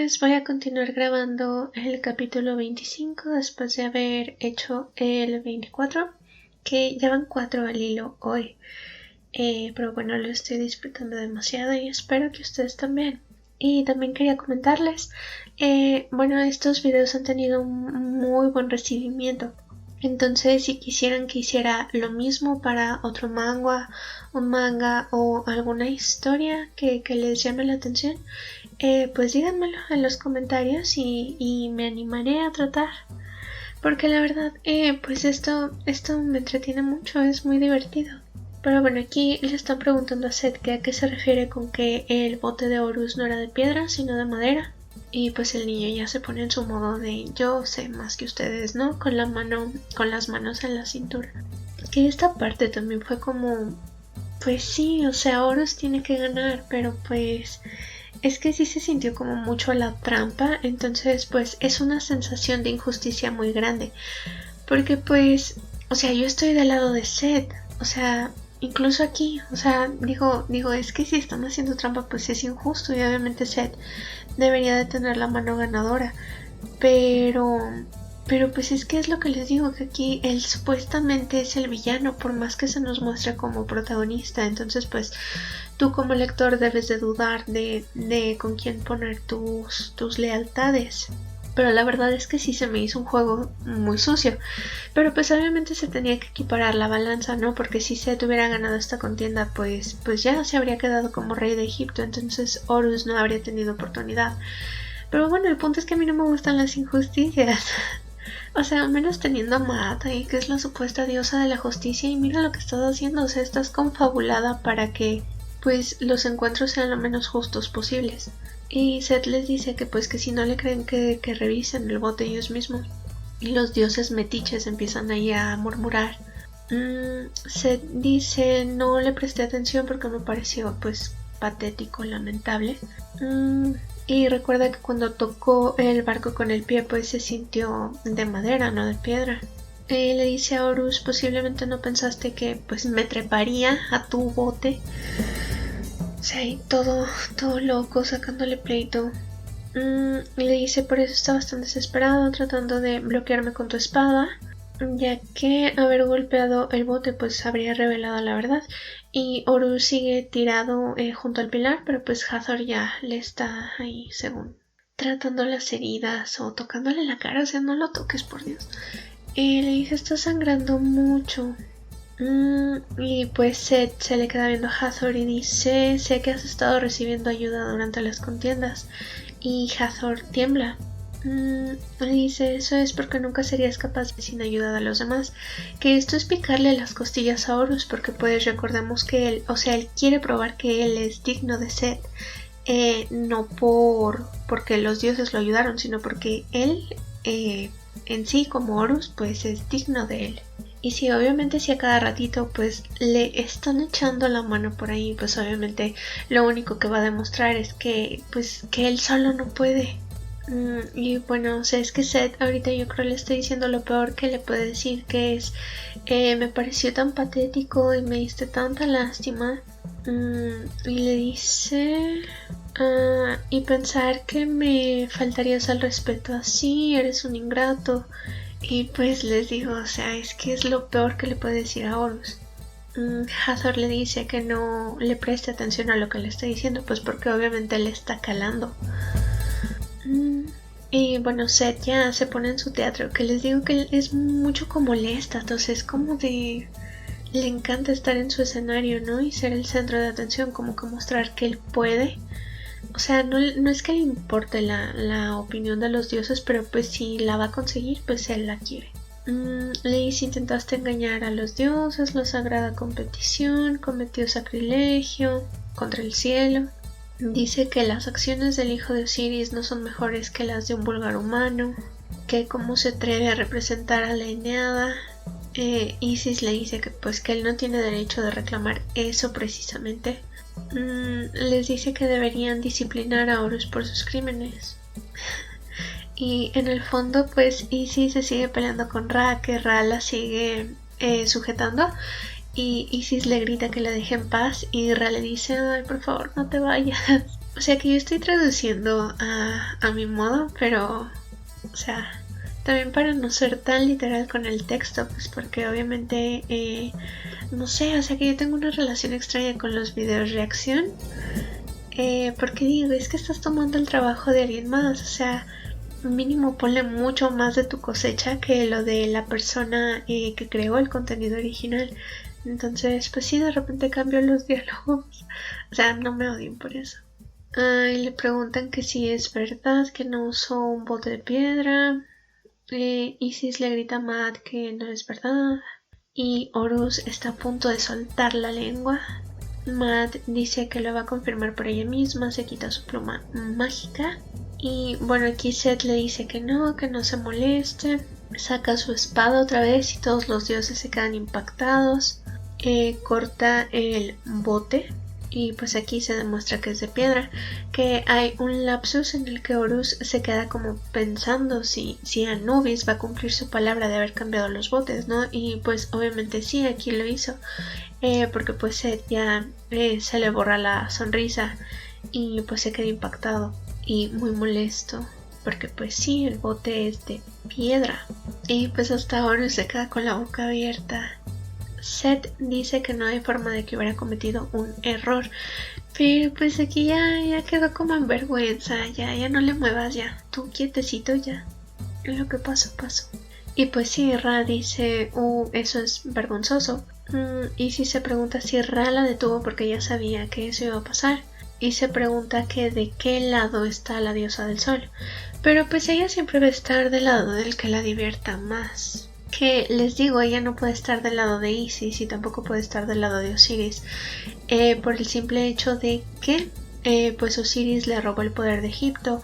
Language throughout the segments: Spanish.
pues voy a continuar grabando el capítulo 25 después de haber hecho el 24, que ya van 4 al hilo hoy. Pero bueno, lo estoy disfrutando demasiado y espero que ustedes también. Y también quería comentarles, bueno, estos videos han tenido un muy buen recibimiento. Entonces, si quisieran que hiciera lo mismo para otro manga, un manga o alguna historia que les llame la atención, pues díganmelo en los comentarios y me animaré a tratar. Porque la verdad, pues esto me entretiene mucho, es muy divertido. Pero bueno, aquí le están preguntando a Seth que a qué se refiere con que el bote de Horus no era de piedra, sino de madera. Y pues el niño ya se pone en su modo de yo sé más que ustedes, ¿no? Con las manos en la cintura. Que esta parte también fue como, pues sí, o sea, Horus tiene que ganar, pero pues es que sí se sintió como mucho la trampa, entonces pues es una sensación de injusticia muy grande. Porque pues, o sea, yo estoy del lado de Seth, o sea, incluso aquí, o sea, digo, es que si están haciendo trampa pues es injusto y obviamente Seth debería de tener la mano ganadora, pero pues es que es lo que les digo, que aquí él supuestamente es el villano por más que se nos muestre como protagonista, entonces pues tú como lector debes de dudar de con quién poner tus lealtades. Pero la verdad es que sí se me hizo un juego muy sucio. Pero pues obviamente se tenía que equiparar la balanza, ¿no? Porque si Seth hubiera ganado esta contienda, pues ya se habría quedado como rey de Egipto. Entonces Horus no habría tenido oportunidad. Pero bueno, el punto es que a mí no me gustan las injusticias. O sea, al menos teniendo a Maat ahí, que es la supuesta diosa de la justicia. Y mira lo que estás haciendo. O sea, estás confabulada para que pues los encuentros sean lo menos justos posibles. Y Seth les dice que pues que si no le creen que revisen el bote ellos mismos. Y los dioses metiches empiezan ahí a murmurar. Seth dice no le presté atención porque me pareció pues patético, lamentable. Y recuerda que cuando tocó el barco con el pie pues se sintió de madera, no de piedra. Le dice a Horus, posiblemente no pensaste que pues me treparía a tu bote. Sí, todo loco, sacándole pleito. Y le dice, por eso estabas tan desesperado, tratando de bloquearme con tu espada, ya que haber golpeado el bote pues habría revelado la verdad. Y Horus sigue tirado junto al pilar, pero pues Hathor ya le está ahí, según, tratando las heridas o tocándole la cara, o sea, no lo toques, por Dios. Le dice, está sangrando mucho. Y pues Seth se le queda viendo a Hathor y dice, sé que has estado recibiendo ayuda durante las contiendas. Y Hathor tiembla. Le dice, eso es porque nunca serías capaz de sin ayuda a los demás. Que esto es picarle las costillas a Horus, porque pues recordemos que él, o sea, él quiere probar que él es digno de Seth. No porque los dioses lo ayudaron, sino porque él en sí como Horus pues es digno de él. Y si obviamente si a cada ratito pues le están echando la mano por ahí, pues obviamente lo único que va a demostrar es que pues que él solo no puede. Y bueno, o sea, es que Seth ahorita yo creo le estoy diciendo lo peor que le puede decir, que es me pareció tan patético y me diste tanta lástima. Y le dice y pensar que me faltarías al respeto así, eres un ingrato. Y pues les digo, o sea, es que es lo peor que le puede decir a Horus. Hathor le dice que no le preste atención a lo que le está diciendo, pues porque obviamente le está calando. Y bueno, Seth ya se pone en su teatro, que les digo que es mucho como molesta, entonces como de... le encanta estar en su escenario, ¿no? Y ser el centro de atención, como que mostrar que él puede. O sea, no es que le importe la opinión de los dioses, pero pues si la va a conseguir, pues él la quiere. Le dice, intentaste engañar a los dioses, la sagrada competición, cometió sacrilegio contra el cielo. Dice que las acciones del hijo de Osiris no son mejores que las de un vulgar humano, que cómo se atreve a representar a la Eneada. Isis le dice que pues que él no tiene derecho de reclamar eso precisamente. Les dice que deberían disciplinar a Horus por sus crímenes. Y en el fondo pues Isis se sigue peleando con Ra, que Ra la sigue sujetando. y Isis le grita que la deje en paz y Ra le dice, ay, por favor, no te vayas. O sea que yo estoy traduciendo a mi modo, pero, o sea, también para no ser tan literal con el texto, pues porque obviamente, no sé, o sea que yo tengo una relación extraña con los videos reacción. Porque digo, es que estás tomando el trabajo de alguien más, o sea, mínimo ponle mucho más de tu cosecha que lo de la persona que creó el contenido original. Entonces, pues sí, de repente cambio los diálogos. O sea, no me odien por eso. Y le preguntan que si es verdad que no usó un bote de piedra. Isis le grita a Matt que no es verdad. Y Horus está a punto de soltar la lengua. Matt dice que lo va a confirmar por ella misma, se quita su pluma mágica. Y bueno, aquí Seth le dice que no se moleste. Saca su espada otra vez y todos los dioses se quedan impactados. Corta el bote y pues aquí se demuestra que es de piedra, que hay un lapsus en el que Horus se queda como pensando si Anubis va a cumplir su palabra de haber cambiado los botes, ¿no? Y pues obviamente sí, aquí lo hizo, porque pues Seth ya se le borra la sonrisa y pues se queda impactado y muy molesto, porque pues sí, el bote es de piedra. Y pues hasta Horus se queda con la boca abierta. Seth dice que no hay forma de que hubiera cometido un error, pero pues aquí ya quedó como en vergüenza, ya no le muevas, ya, tú quietecito, ya, lo que pasó. Y pues sí, Ra dice, eso es vergonzoso. Y si se pregunta si Ra la detuvo porque ya sabía que eso iba a pasar. Y se pregunta que de qué lado está la diosa del sol. Pero pues ella siempre va a estar del lado del que la divierta más. Que les digo, ella no puede estar del lado de Isis y tampoco puede estar del lado de Osiris. Por el simple hecho de que pues Osiris le robó el poder de Egipto.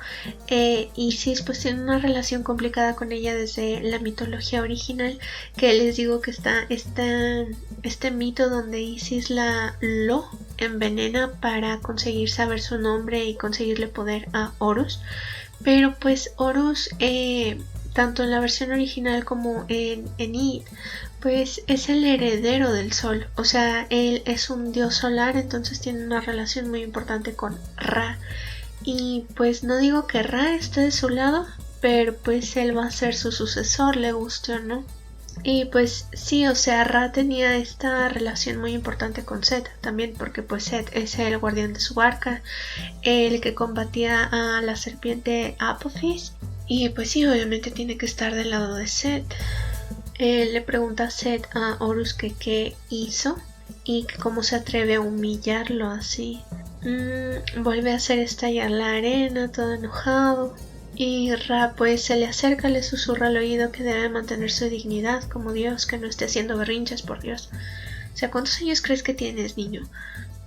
Isis pues tiene una relación complicada con ella desde la mitología original, que les digo que está este mito donde Isis lo envenena para conseguir saber su nombre y conseguirle poder a Horus. Pero pues Horus, tanto en la versión original como en Id, pues es el heredero del sol, o sea, él es un dios solar, entonces tiene una relación muy importante con Ra. Y pues no digo que Ra esté de su lado, pero pues él va a ser su sucesor, le guste o no. Y pues sí, o sea, Ra tenía esta relación muy importante con Set también, porque pues Set es el guardián de su barca, el que combatía a la serpiente Apophis. Y pues sí, obviamente tiene que estar del lado de Set. Le pregunta a Set a Horus que qué hizo y que cómo se atreve a humillarlo así. Vuelve a hacer estallar la arena, todo enojado. Y Ra pues se le acerca, le susurra al oído que debe mantener su dignidad como Dios, que no esté haciendo berrinches, por Dios. O sea, ¿cuántos años crees que tienes, niño?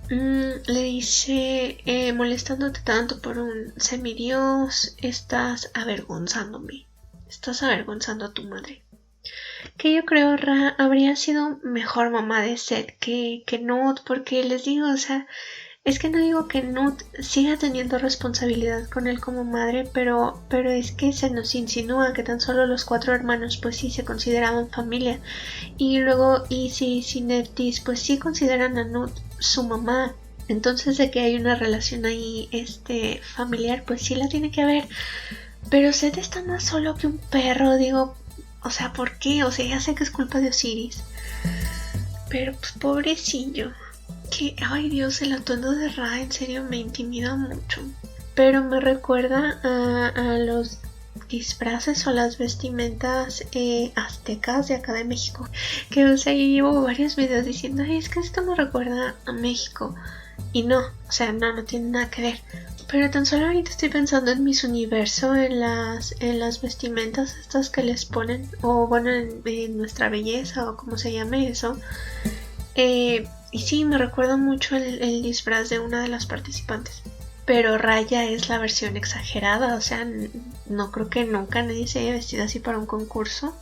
Le dice, molestándote tanto por un semidios, estás avergonzándome. Estás avergonzando a tu madre. Que yo creo Ra habría sido mejor mamá de Seth que Nut, porque les digo, o sea, es que no digo que Nut siga teniendo responsabilidad con él como madre, pero es que se nos insinúa que tan solo los 4 hermanos pues sí se consideraban familia. Y luego Isis y Nephthys pues sí consideran a Nut su mamá. Entonces de que hay una relación ahí familiar pues sí la tiene que haber. Pero Seth está más solo que un perro, digo, o sea, ¿por qué? O sea, ya sé que es culpa de Osiris, pero pues pobrecillo. Que, ay Dios, el atuendo de Ra en serio me intimida mucho. Pero me recuerda a los disfraces o las vestimentas aztecas de acá de México. Que o sea, yo llevo varios videos diciendo, ay, es que esto me recuerda a México. Y no, o sea, no tiene nada que ver. Pero tan solo ahorita estoy pensando en Miss Universo, en las vestimentas estas que les ponen, o bueno, en Nuestra Belleza, o como se llame eso. Y sí, me recuerda mucho el disfraz de una de las participantes. Pero Raya es la versión exagerada, o sea, no creo que nunca nadie se haya vestido así para un concurso.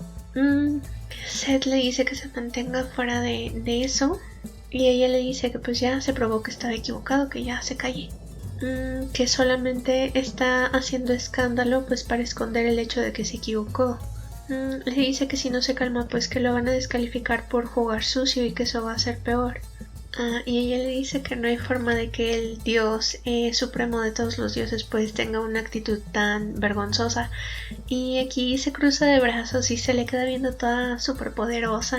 Seth le dice que se mantenga fuera de eso. Y ella le dice que pues ya se probó que estaba equivocado, que ya se calle. Que solamente está haciendo escándalo pues para esconder el hecho de que se equivocó. Le dice que si no se calma pues que lo van a descalificar por jugar sucio y que eso va a ser peor. Y ella le dice que no hay forma de que el dios supremo de todos los dioses pues tenga una actitud tan vergonzosa. Y aquí se cruza de brazos y se le queda viendo toda súper poderosa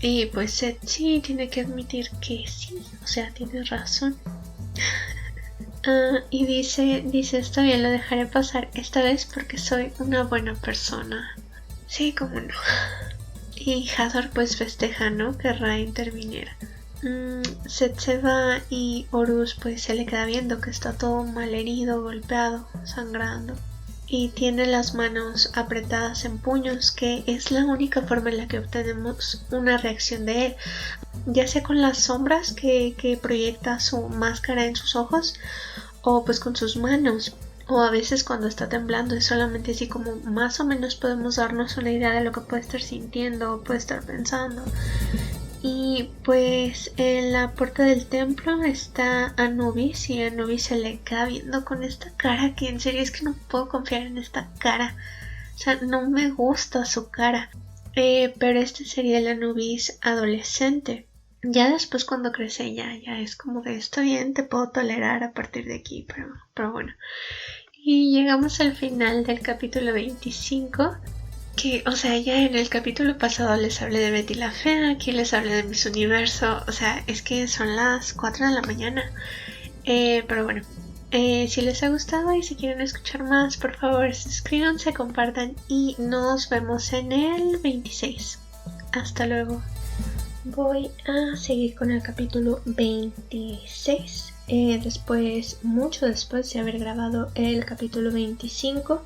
y pues Seth sí tiene que admitir que sí, o sea, tiene razón. Y dice, está bien, lo dejaré pasar esta vez porque soy una buena persona. Sí, cómo no. Y Hathor pues festeja, ¿no? Que Ra interviniera. Seth se va y Horus pues se le queda viendo que está todo mal herido, golpeado, sangrando. Y tiene las manos apretadas en puños, que es la única forma en la que obtenemos una reacción de él. Ya sea con las sombras que proyecta su máscara en sus ojos, o pues con sus manos, o a veces cuando está temblando es solamente así como más o menos podemos darnos una idea de lo que puede estar sintiendo o puede estar pensando. Y pues en la puerta del templo está Anubis y Anubis se le queda viendo con esta cara que en serio es que no puedo confiar en esta cara. O sea, no me gusta su cara. Pero este sería el Anubis adolescente. Ya después cuando crece ya es como de está bien, te puedo tolerar a partir de aquí, pero bueno. Y llegamos al final del capítulo 25. Que, o sea, ya en el capítulo pasado les hablé de Betty la Fea, aquí les hablé de Miss Universo, o sea, es que son las 4 de la mañana. Pero bueno, si les ha gustado y si quieren escuchar más, por favor suscríbanse, compartan y nos vemos en el 26. Hasta luego. Voy a seguir con el capítulo 26. Mucho después de haber grabado el capítulo 25.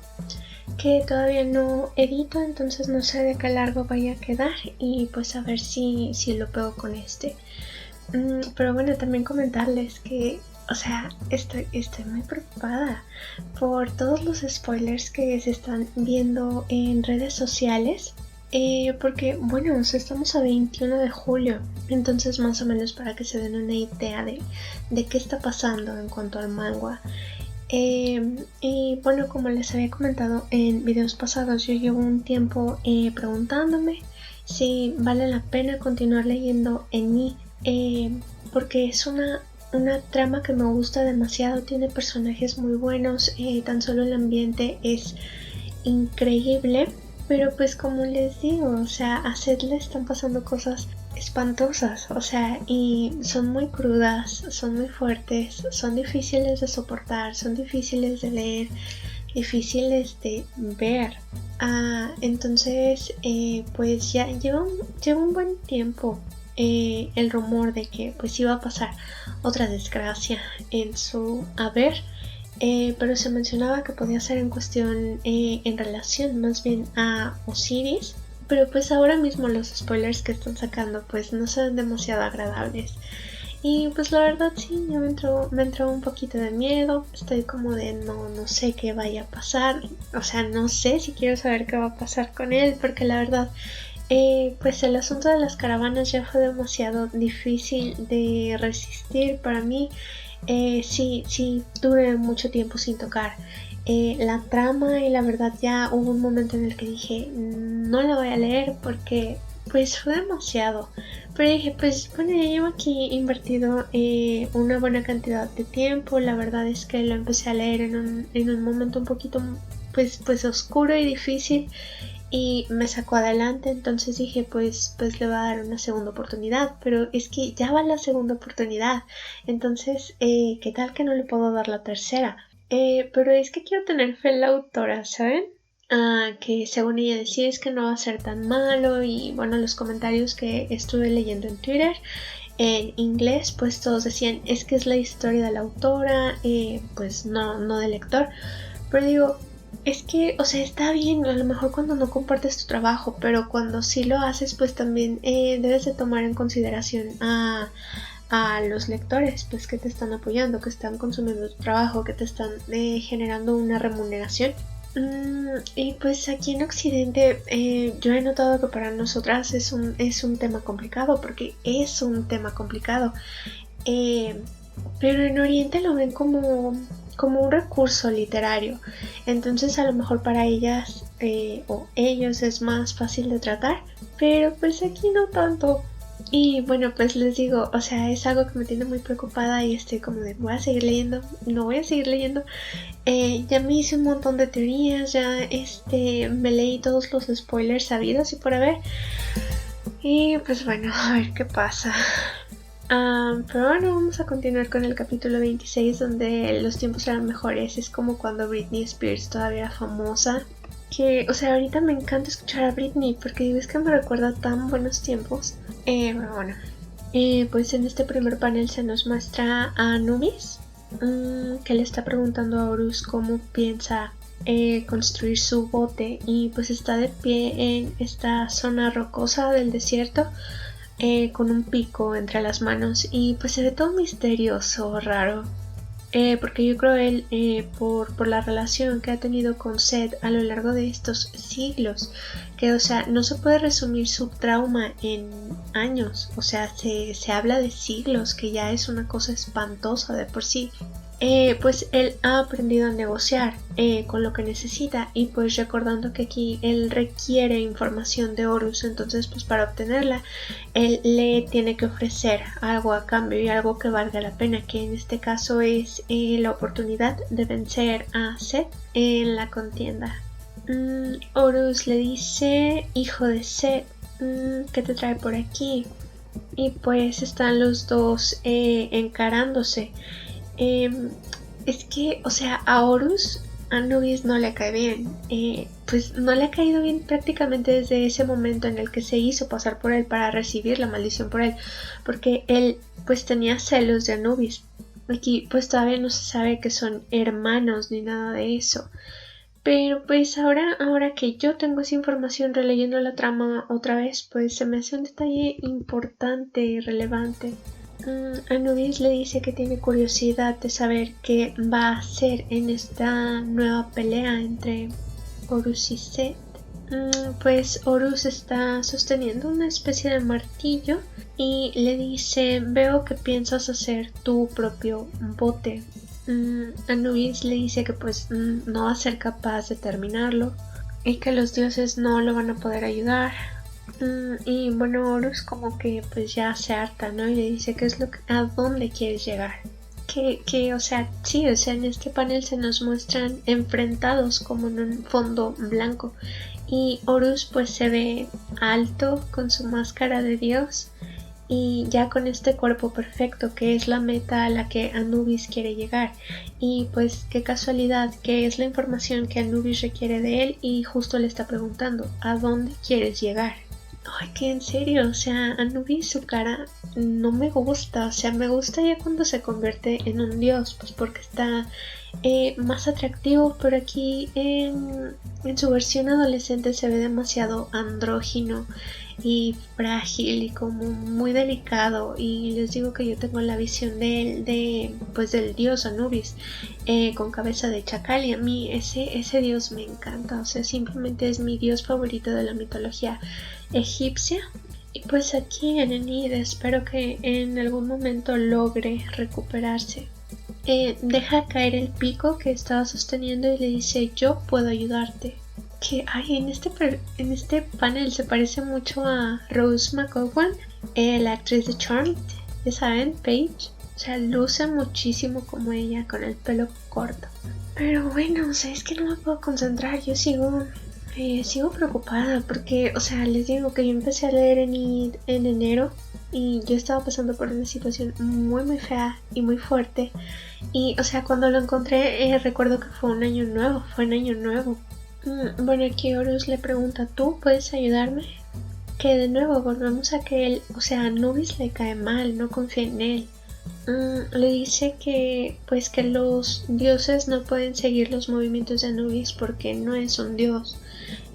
Que todavía no edito, entonces no sé de qué largo vaya a quedar y pues a ver si lo pego con este. Pero bueno, también comentarles que, o sea, estoy muy preocupada por todos los spoilers que se están viendo en redes sociales. Porque, bueno, o sea, estamos a 21 de julio, entonces más o menos para que se den una idea de qué está pasando en cuanto al manga. Y bueno, como les había comentado en videos pasados, yo llevo un tiempo preguntándome si vale la pena continuar leyendo Eni, porque es una trama que me gusta demasiado, tiene personajes muy buenos, tan solo el ambiente es increíble, pero pues como les digo, o sea, a Seth le están pasando cosas espantosas, o sea, y son muy crudas, son muy fuertes, son difíciles de soportar, son difíciles de leer, difíciles de ver. Entonces, pues ya lleva un buen tiempo el rumor de que pues iba a pasar otra desgracia en su haber. Pero se mencionaba que podía ser en cuestión en relación más bien a Osiris, pero pues ahora mismo los spoilers que están sacando pues no son demasiado agradables y pues la verdad sí, me entró un poquito de miedo, estoy como de no sé qué vaya a pasar, o sea, no sé si quiero saber qué va a pasar con él porque la verdad pues el asunto de las caravanas ya fue demasiado difícil de resistir para mí. Sí, duré mucho tiempo sin tocar la trama y la verdad ya hubo un momento en el que dije no la voy a leer porque pues fue demasiado, pero dije pues bueno, ya llevo aquí invertido una buena cantidad de tiempo, la verdad es que lo empecé a leer en un momento un poquito pues oscuro y difícil y me sacó adelante, entonces dije pues le voy a dar una segunda oportunidad, pero es que ya va la segunda oportunidad, entonces qué tal que no le puedo dar la tercera. Pero es que quiero tener fe en la autora, ¿saben? Que según ella decía es que no va a ser tan malo y bueno, los comentarios que estuve leyendo en Twitter en inglés pues todos decían es que es la historia de la autora, pues no del lector, pero digo es que, o sea, está bien a lo mejor cuando no compartes tu trabajo, pero cuando sí lo haces pues también debes de tomar en consideración a los lectores pues que te están apoyando, que están consumiendo tu trabajo, que te están generando una remuneración. Y pues aquí en Occidente yo he notado que para nosotras es un tema complicado, porque es un tema complicado, pero en Oriente lo ven como un recurso literario, entonces a lo mejor para ellas o ellos es más fácil de tratar, pero pues aquí no tanto. Y bueno, pues les digo, o sea, es algo que me tiene muy preocupada y estoy como de, voy a seguir leyendo, no voy a seguir leyendo. Ya me hice un montón de teorías, ya me leí todos los spoilers sabidos y por haber. Y pues bueno, a ver qué pasa. Pero bueno, vamos a continuar con el capítulo 26, donde los tiempos eran mejores. Es como cuando Britney Spears todavía era famosa. Que, o sea, ahorita me encanta escuchar a Britney porque digo, es que me recuerda tan buenos tiempos. Pero bueno, pues en este primer panel se nos muestra a Anubis, que le está preguntando a Horus cómo piensa construir su bote, y pues está de pie en esta zona rocosa del desierto, con un pico entre las manos, y pues se ve todo misterioso, raro. Porque yo creo él, por la relación que ha tenido con Seth a lo largo de estos siglos, que o sea, no se puede resumir su trauma en años, o sea, se habla de siglos, que ya es una cosa espantosa de por sí. Pues él ha aprendido a negociar con lo que necesita, y pues recordando que aquí él requiere información de Horus, entonces pues para obtenerla él le tiene que ofrecer algo a cambio, y algo que valga la pena, que en este caso es la oportunidad de vencer a Seth en la contienda. Horus le dice, hijo de Seth, ¿qué te trae por aquí? Y pues están los dos encarándose. Es que, o sea, a Horus Anubis no le cae bien. Pues no le ha caído bien prácticamente desde ese momento en el que se hizo pasar por él para recibir la maldición por él, porque él pues tenía celos de Anubis. Aquí pues todavía no se sabe que son hermanos ni nada de eso. Pero pues ahora que yo tengo esa información, releyendo la trama otra vez, pues se me hace un detalle importante y relevante. Anubis le dice que tiene curiosidad de saber qué va a hacer en esta nueva pelea entre Horus y Seth. Pues Horus está sosteniendo una especie de martillo y le dice, veo que piensas hacer tu propio bote. Anubis le dice que pues no va a ser capaz de terminarlo y que los dioses no lo van a poder ayudar. Y bueno, Horus como que pues ya se harta, ¿no? Y le dice qué es a dónde quieres llegar. O sea, sí, o sea, en este panel se nos muestran enfrentados como en un fondo blanco. Y Horus pues se ve alto con su máscara de dios, y ya con este cuerpo perfecto, que es la meta a la que Anubis quiere llegar. Y pues qué casualidad que es la información que Anubis requiere de él, y justo le está preguntando ¿a dónde quieres llegar? Ay, que en serio, o sea, Anubis, su cara no me gusta, o sea, me gusta ya cuando se convierte en un dios, pues porque está más atractivo, pero aquí en su versión adolescente se ve demasiado andrógino y frágil y como muy delicado, y les digo que yo tengo la visión de él, pues del dios Anubis, con cabeza de chacal, y a mí ese dios me encanta, o sea, simplemente es mi dios favorito de la mitología egipcia. Y pues aquí en Enid espero que en algún momento logre recuperarse. Deja caer el pico que estaba sosteniendo y le dice, yo puedo ayudarte. Que ay, en este panel se parece mucho a Rose McGowan, la actriz de Charmed, ya saben, Paige. O sea, luce muchísimo como ella, con el pelo corto. Pero bueno, o sea, es que no me puedo concentrar, yo sigo preocupada porque, o sea, les digo que yo empecé a leer en enero, y yo estaba pasando por una situación muy muy fea y muy fuerte, y o sea, cuando lo encontré, recuerdo que fue en año nuevo. Bueno, aquí Horus le pregunta, ¿tú puedes ayudarme? Que de nuevo volvemos a que él, o sea, a Anubis le cae mal, no confía en él. Le dice que pues que los dioses no pueden seguir los movimientos de Anubis porque no es un dios,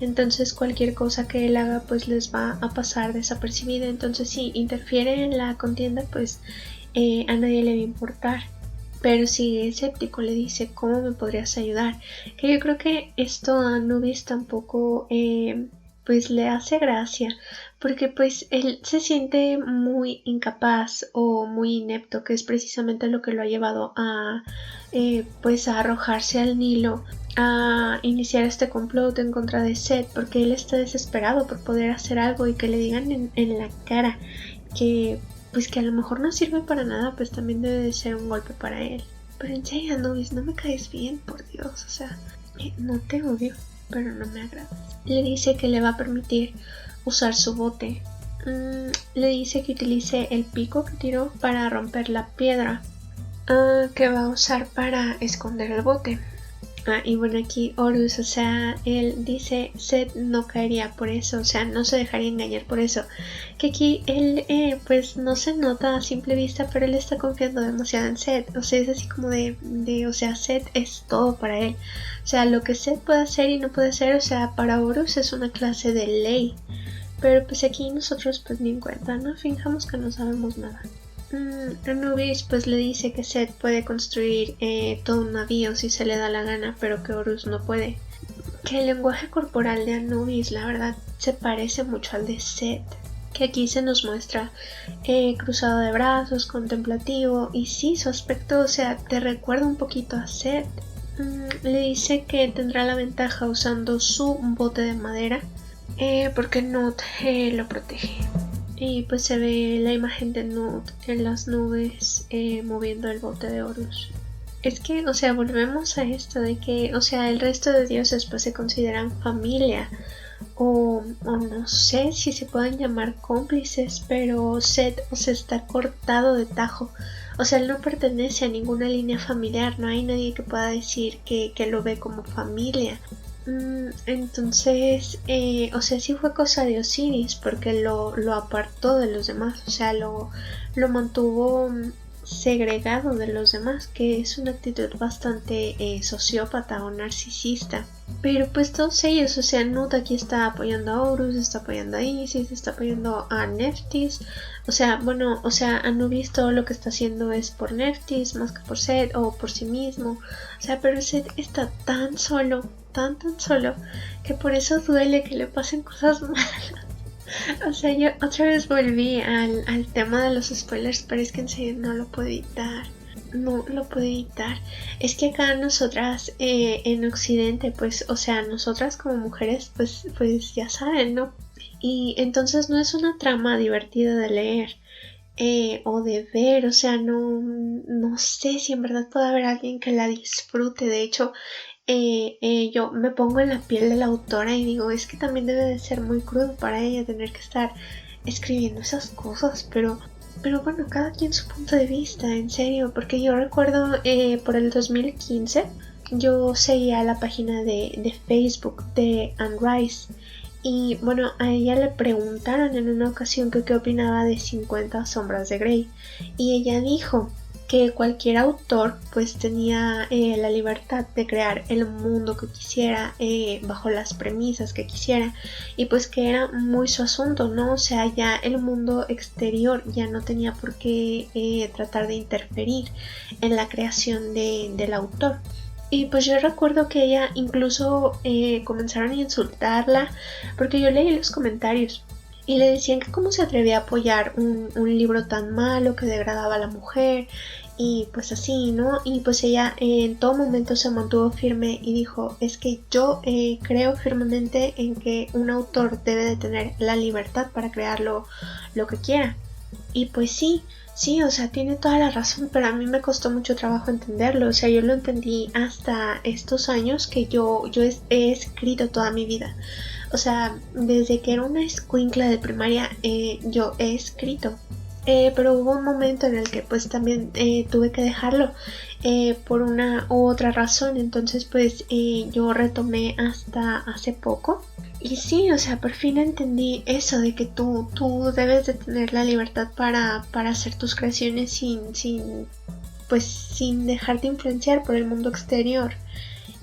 entonces cualquier cosa que él haga pues les va a pasar desapercibida, entonces si interfiere en la contienda pues a nadie le va a importar. Pero sigue escéptico, le dice, ¿cómo me podrías ayudar? Que yo creo que esto a Anubis tampoco pues le hace gracia, porque pues él se siente muy incapaz o muy inepto, que es precisamente lo que lo ha llevado a pues a arrojarse al Nilo, a iniciar este complot en contra de Seth, porque él está desesperado por poder hacer algo y que le digan en la cara que pues que a lo mejor no sirve para nada, pues también debe de ser un golpe para él. Pero en serio, Anubis, no me caes bien, por Dios, o sea, no te odio, pero no me agradas. Le dice que le va a permitir usar su bote. Le dice que utilice el pico que tiró para romper la piedra, que va a usar para esconder el bote. Y bueno, aquí Horus, o sea, él dice Seth no caería por eso, o sea, no se dejaría engañar por eso. Que aquí él, pues no se nota a simple vista, pero él está confiando demasiado en Seth. O sea, es así como o sea, Seth es todo para él. O sea, lo que Seth puede hacer y no puede hacer, o sea, para Horus es una clase de ley. Pero pues aquí nosotros pues ni en cuenta, ¿no? Fijamos que no sabemos nada. Anubis pues le dice que Seth puede construir todo un navío si se le da la gana, pero que Horus no puede. Que el lenguaje corporal de Anubis, la verdad, se parece mucho al de Seth. Que aquí se nos muestra cruzado de brazos, contemplativo, y sí, su aspecto, o sea, te recuerda un poquito a Seth. Le dice que tendrá la ventaja usando su bote de madera, porque Nut lo protege. Y pues se ve la imagen de Nut en las nubes moviendo el bote de Horus. Es que, o sea, volvemos a esto de que, o sea, el resto de dioses pues se consideran familia. O no sé si se pueden llamar cómplices, pero Seth, o sea, está cortado de tajo. O sea, él no pertenece a ninguna línea familiar, no hay nadie que pueda decir que lo ve como familia. Entonces, o sea, sí fue cosa de Osiris, porque lo apartó de los demás, o sea, lo mantuvo segregado de los demás, que es una actitud bastante sociópata o narcisista. Pero pues todos ellos, o sea, Nut aquí está apoyando a Horus, está apoyando a Isis, está apoyando a Nephthys. O sea, bueno, o sea, Anubis todo lo que está haciendo es por Nephthys más que por Seth o por sí mismo. O sea, pero Seth está tan solo, tan solo, que por eso duele que le pasen cosas malas. O sea, yo otra vez volví al tema de los spoilers, pero es que en serio no lo puedo evitar. No lo puedo evitar. Es que acá nosotras en Occidente, pues, o sea, nosotras como mujeres, pues ya saben, ¿no? Y entonces no es una trama divertida de leer o de ver, o sea, no sé si en verdad puede haber alguien que la disfrute. De hecho, yo me pongo en la piel de la autora y digo, es que también debe de ser muy crudo para ella tener que estar escribiendo esas cosas, pero bueno, cada quien su punto de vista, en serio, porque yo recuerdo por el 2015 yo seguía la página de Facebook de Anne Rice y bueno, a ella le preguntaron en una ocasión que qué opinaba de 50 sombras de Grey y ella dijo que cualquier autor pues tenía la libertad de crear el mundo que quisiera bajo las premisas que quisiera y pues que era muy su asunto, ¿no? O sea, ya el mundo exterior ya no tenía por qué tratar de interferir en la creación del autor. Y pues yo recuerdo que ella incluso comenzaron a insultarla porque yo leí los comentarios y le decían que cómo se atrevía a apoyar un libro tan malo que degradaba a la mujer y pues así, ¿no? Y pues ella en todo momento se mantuvo firme y dijo, es que yo creo firmemente en que un autor debe de tener la libertad para crear lo que quiera. Y pues sí, o sea, tiene toda la razón, pero a mí me costó mucho trabajo entenderlo, o sea, yo lo entendí hasta estos años que yo he escrito toda mi vida. O sea, desde que era una escuincla de primaria yo he escrito, pero hubo un momento en el que pues también tuve que dejarlo por una u otra razón, entonces pues yo retomé hasta hace poco. Y sí, o sea, por fin entendí eso de que tú debes de tener la libertad para hacer tus creaciones sin dejarte influenciar por el mundo exterior.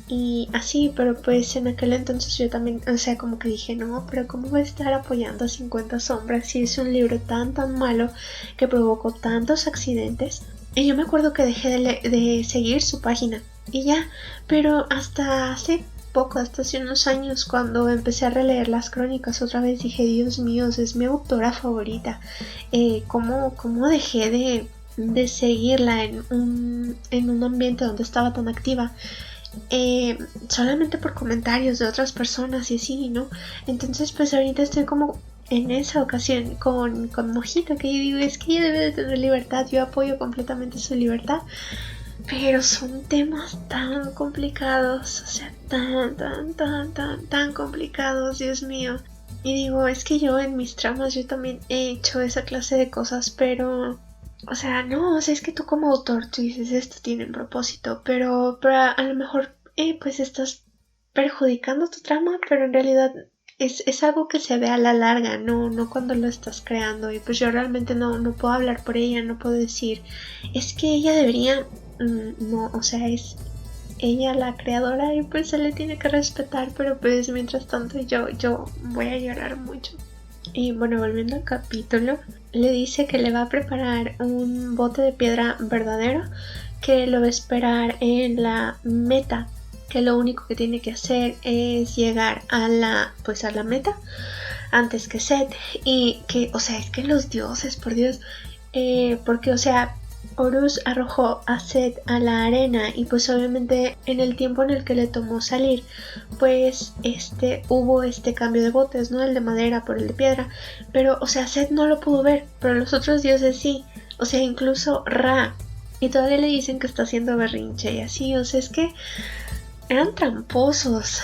Y así, pero pues en aquel entonces yo también, o sea, como que dije, no, pero ¿cómo voy a estar apoyando a 50 sombras si es un libro tan malo que provocó tantos accidentes? Y yo me acuerdo que dejé de seguir su página y ya, pero hasta hace poco, hasta hace unos años, cuando empecé a releer las crónicas otra vez, dije, Dios mío, es mi autora favorita. ¿Cómo dejé de seguirla en un ambiente donde estaba tan activa? Solamente por comentarios de otras personas y así, ¿no? Entonces pues ahorita estoy como en esa ocasión con Mojito, que yo digo, es que ella debe de tener libertad, yo apoyo completamente su libertad, pero son temas tan complicados, o sea, tan complicados, Dios mío. Y digo, es que yo en mis tramas yo también he hecho esa clase de cosas, pero o sea, no, o sea, es que tú como autor, tú dices, esto tiene un propósito, pero a lo mejor, pues estás perjudicando tu trama, pero en realidad es algo que se ve a la larga, no cuando lo estás creando. Y pues yo realmente no puedo hablar por ella, no puedo decir, es que ella debería, no, o sea, es ella la creadora y pues se le tiene que respetar, pero pues mientras tanto yo voy a llorar mucho. Y bueno, volviendo al capítulo, le dice que le va a preparar un bote de piedra verdadero, que lo va a esperar en la meta, que lo único que tiene que hacer es llegar a la meta antes que Seth. Y que, o sea, es que los dioses, por Dios, porque, o sea, Horus arrojó a Seth a la arena y pues obviamente en el tiempo en el que le tomó salir, pues hubo este cambio de botes, ¿no? El de madera por el de piedra, pero o sea, Seth no lo pudo ver, pero los otros dioses sí, o sea, incluso Ra, y todavía le dicen que está haciendo berrinche y así, o sea, es que eran tramposos.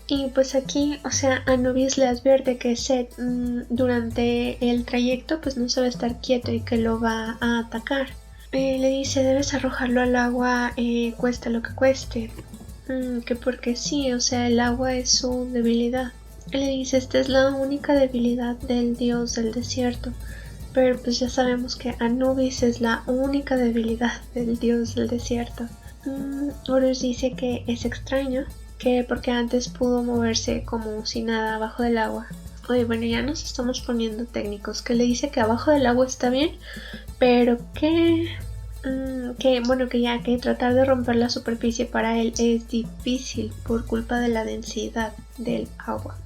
Y pues aquí, o sea, Anubis le advierte que Seth durante el trayecto pues no se va a estar quieto y que lo va a atacar. Le dice, debes arrojarlo al agua, cueste lo que cueste. Que porque sí, o sea, el agua es su debilidad. Le dice, esta es la única debilidad del dios del desierto. Pero pues ya sabemos que Anubis es la única debilidad del dios del desierto. Horus dice que es extraño, que porque antes pudo moverse como si nada abajo del agua. Oye, bueno, ya nos estamos poniendo técnicos, que le dice que abajo del agua está bien, pero que bueno, que ya que tratar de romper la superficie para él es difícil por culpa de la densidad del agua.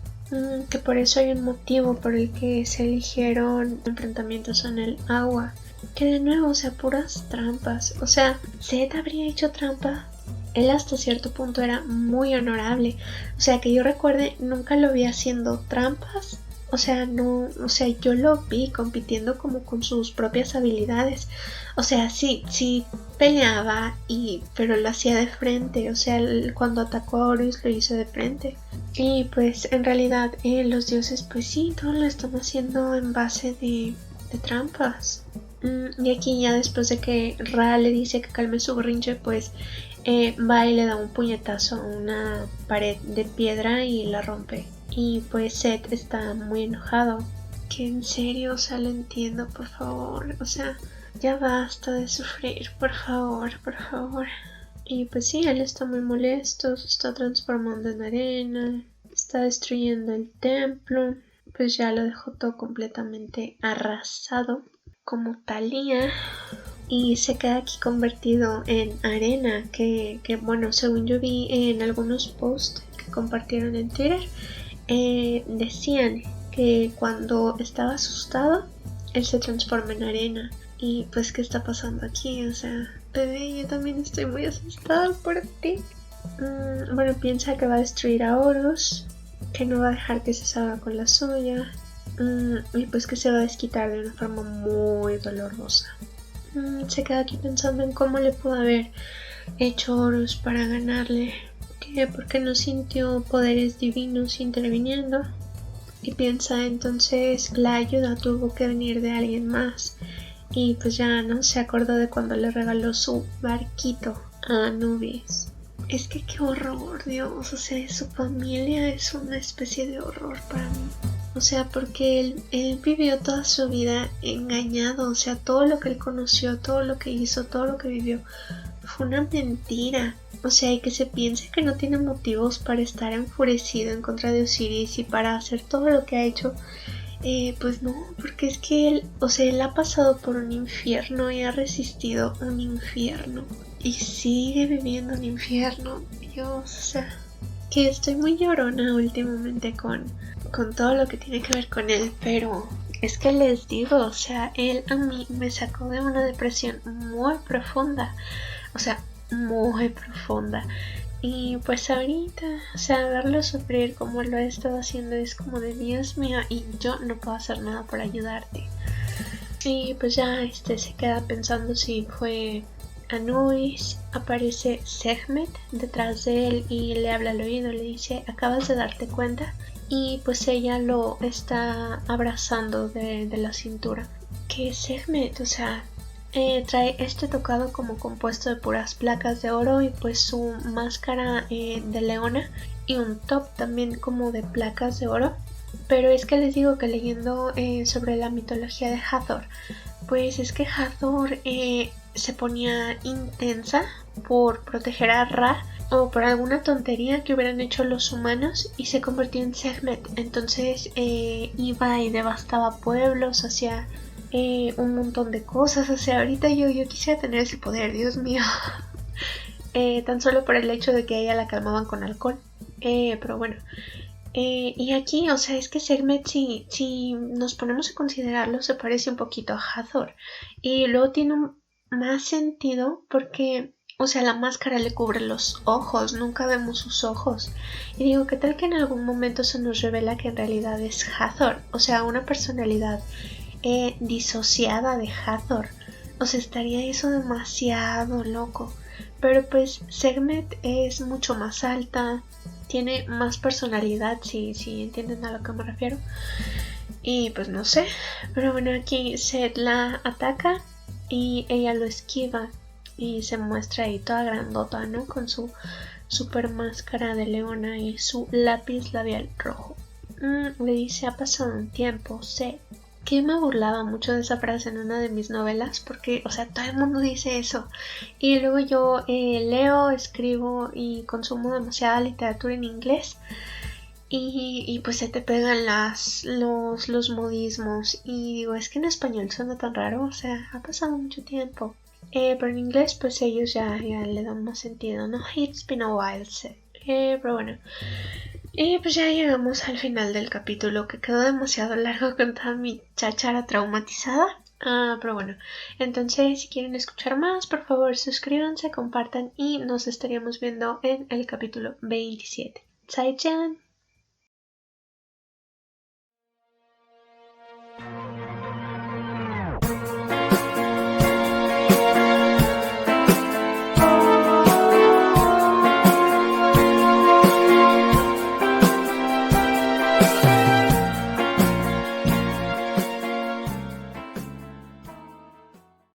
Que por eso hay un motivo por el que se eligieron enfrentamientos en el agua. Que de nuevo, o sea, puras trampas. O sea, Seth habría hecho trampa. Él hasta cierto punto era muy honorable. O sea, que yo recuerde, nunca lo vi haciendo trampas. O sea, no, o sea, yo lo vi compitiendo como con sus propias habilidades. O sea, sí peleaba pero lo hacía de frente. O sea, cuando atacó a Horus lo hizo de frente. Y pues en realidad los dioses pues sí, todo lo están haciendo en base de trampas. Y aquí ya después de que Ra le dice que calme su berrinche, pues va y le da un puñetazo a una pared de piedra y la rompe. Y pues Seth está muy enojado. Que en serio, o sea, lo entiendo, por favor. O sea, ya basta de sufrir, por favor. Y pues sí, él está muy molesto, se está transformando en arena, está destruyendo el templo. Pues ya lo dejó todo completamente arrasado, como Thalía. Y se queda aquí convertido en arena, que bueno, según yo vi en algunos posts que compartieron en Twitter, decían que cuando estaba asustado, él se transforma en arena. Y pues, ¿qué está pasando aquí? O sea, bebé, yo también estoy muy asustada por ti. Bueno, piensa que va a destruir a Horus, que no va a dejar que se salga con la suya, y pues que se va a desquitar de una forma muy dolorosa. Se queda aquí pensando en cómo le pudo haber hecho Horus para ganarle, que porque no sintió poderes divinos interviniendo, y piensa entonces la ayuda tuvo que venir de alguien más. Y pues ya no se acordó de cuando le regaló su barquito a Anubis. Es que qué horror, Dios, o sea, su familia es una especie de horror para mí. O sea, porque él vivió toda su vida engañado, o sea, todo lo que él conoció, todo lo que hizo, todo lo que vivió, fue una mentira. O sea, y que se piense que no tiene motivos para estar enfurecido en contra de Osiris y para hacer todo lo que ha hecho. Pues no, porque es que él ha pasado por un infierno y ha resistido un infierno y sigue viviendo un infierno. Dios, o sea, que estoy muy llorona últimamente con todo lo que tiene que ver con él, pero es que les digo, o sea, él a mí me sacó de una depresión muy profunda, o sea, muy profunda. Y pues ahorita, o sea, verlo sufrir como lo he estado haciendo es como de Dios mío, y yo no puedo hacer nada por ayudarte. Y pues ya se queda pensando si fue Anubis. Aparece Sekhmet detrás de él y le habla al oído, le dice, ¿acabas de darte cuenta? Y pues ella lo está abrazando de la cintura. Que Sekhmet, o sea, trae este tocado como compuesto de puras placas de oro y pues su máscara de leona y un top también como de placas de oro. Pero es que les digo que leyendo sobre la mitología de Hathor, pues es que Hathor se ponía intensa por proteger a Ra o por alguna tontería que hubieran hecho los humanos y se convirtió en Sekhmet. Entonces iba y devastaba pueblos, hacía un montón de cosas. O sea, ahorita yo quisiera tener ese poder, Dios mío. Tan solo por el hecho de que a ella la calmaban con alcohol. Pero bueno. Y aquí, o sea, es que Sekhmet, si nos ponemos a considerarlo, se parece un poquito a Hathor. Y luego tiene más sentido porque, o sea, la máscara le cubre los ojos, nunca vemos sus ojos. Y digo, ¿qué tal que en algún momento se nos revela que en realidad es Hathor? O sea, una personalidad disociada de Hathor. O sea, estaría eso demasiado loco. Pero pues Sekhmet es mucho más alta, tiene más personalidad, si entienden a lo que me refiero. Y pues no sé, pero bueno, aquí Seth la ataca y ella lo esquiva y se muestra ahí toda grandota, ¿no? Con su super máscara de leona y su lápiz labial rojo. Le dice, ha pasado un tiempo, Seth. Que me burlaba mucho de esa frase en una de mis novelas porque, o sea, todo el mundo dice eso. Y luego yo leo, escribo y consumo demasiada literatura en inglés y pues se te pegan los modismos y digo, es que en español suena tan raro, o sea, ha pasado mucho tiempo. Pero en inglés pues ellos ya le dan más sentido, ¿no? It's been a while, pero bueno. Y pues ya llegamos al final del capítulo, que quedó demasiado largo con toda mi cháchara traumatizada. Pero bueno, entonces si quieren escuchar más, por favor suscríbanse, compartan y nos estaríamos viendo en el capítulo 27. Zaijian.